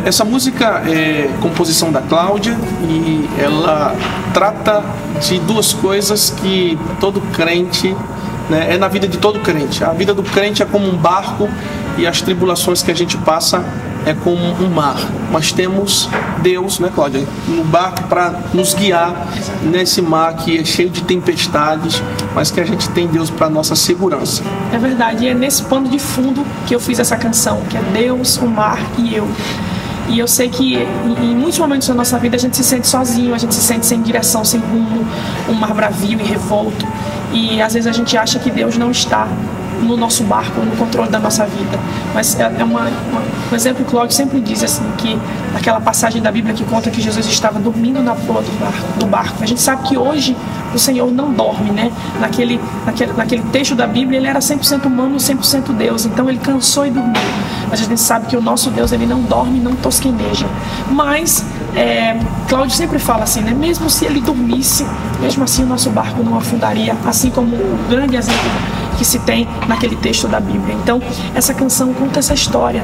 Essa música é composição da Cláudia e ela trata de duas coisas que todo crente, né, é na vida de todo crente. A vida do crente é como um barco e as tribulações que a gente passa é como um mar. Nós temos Deus, né, Cláudia, no barco para nos guiar nesse mar que é cheio de tempestades, mas que a gente tem Deus para nossa segurança. É verdade, e é nesse pano de fundo que eu fiz essa canção, que é Deus, o mar e eu. E eu sei que em muitos momentos da nossa vida a gente se sente sozinho, a gente se sente sem direção, sem rumo, um mar bravio e revolto. E às vezes a gente acha que Deus não está no nosso barco, no controle da nossa vida. Mas um exemplo que o Cláudio sempre diz, assim, que aquela passagem da Bíblia que conta que Jesus estava dormindo na proa do barco. A gente sabe que hoje o Senhor não dorme, né? Naquele texto da Bíblia ele era 100% humano, 100% Deus. Então ele cansou e dormiu. Mas a gente sabe que o nosso Deus, ele não dorme, não tosqueneja. Mas Cláudio sempre fala assim, né? Mesmo se ele dormisse, mesmo assim o nosso barco não afundaria, assim como o grande exemplo que se tem naquele texto da Bíblia. Então, essa canção conta essa história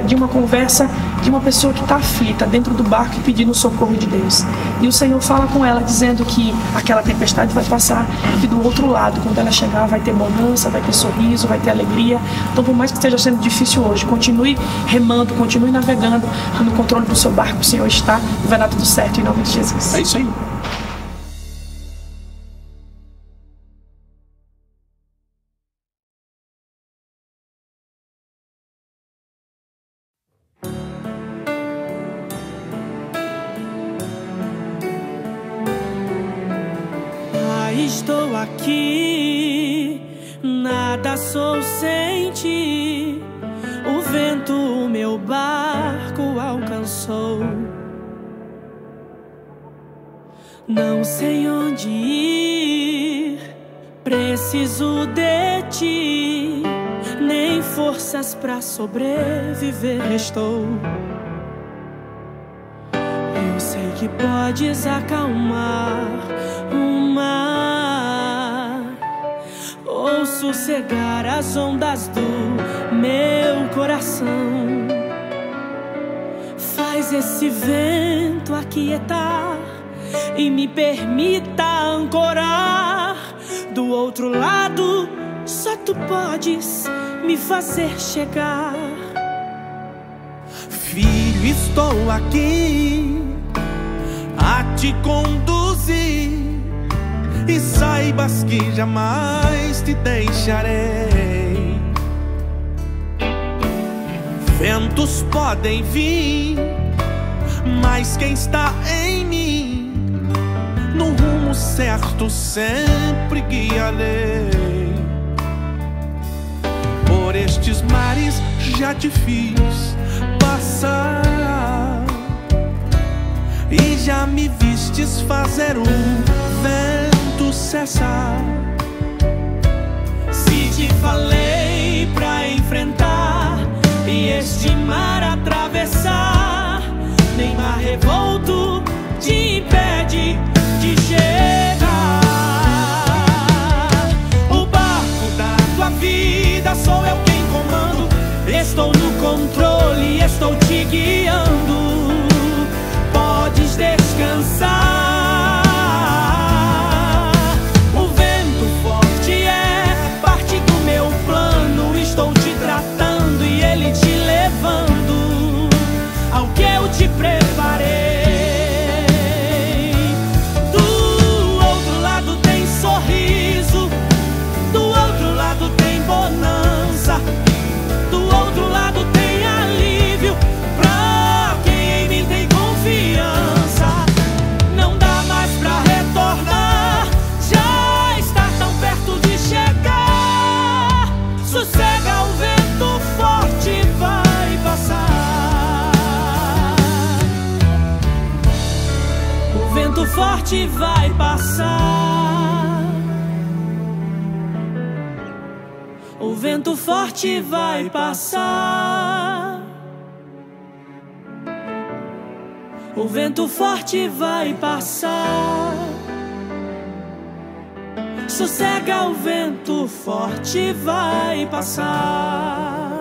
de uma conversa de uma pessoa que está aflita dentro do barco e pedindo o socorro de Deus. E o Senhor fala com ela, dizendo que aquela tempestade vai passar e que do outro lado, quando ela chegar, vai ter bonança, vai ter sorriso, vai ter alegria. Então, por mais que esteja sendo difícil hoje, continue remando, continue navegando no controle do seu barco. O Senhor está e vai dar tudo certo em nome de Jesus. É isso aí. Estou aqui, nada sou sem ti. O vento o meu barco alcançou. Não sei onde ir, preciso de ti. Nem forças pra sobreviver restou. Eu sei que podes acalmar o mar ou sossegar as ondas do meu coração. Faz esse vento aquietar e me permita ancorar. Do outro lado, só tu podes me fazer chegar. Filho, estou aqui a te conduzir, e saibas que jamais te deixarei. Ventos podem vir, mas quem está em mim, no rumo certo sempre guiarei. Por estes mares já te fiz passar, e já me vistes fazer o vento cessar. Se te falei pra enfrentar e este mar atravessar, nem mar revolto te impede de chegar. O barco da tua vida sou eu quem comando. Estou no controle, estou te guiando. Podes descansar. O vento forte é parte do meu plano. Estou te tratando e ele te levando ao que eu te preparei. Do outro lado tem sorriso, do outro lado tem bonança, do outro lado tem alívio pra quem em mim tem confiança. Não dá mais pra retornar, já está tão perto de chegar. Sossega, o vento forte vai passar. O vento forte vai passar. O vento forte vai passar. O vento forte vai passar. Sossega, o vento forte vai passar.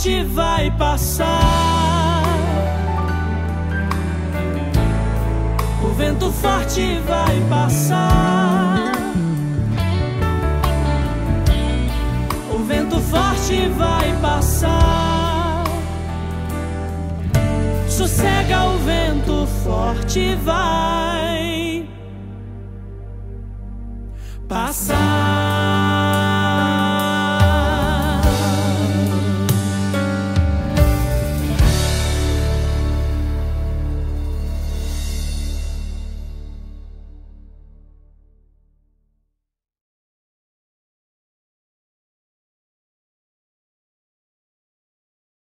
forte vai passar. O vento forte vai passar. O vento forte vai passar. Sossega, o vento forte vai passar.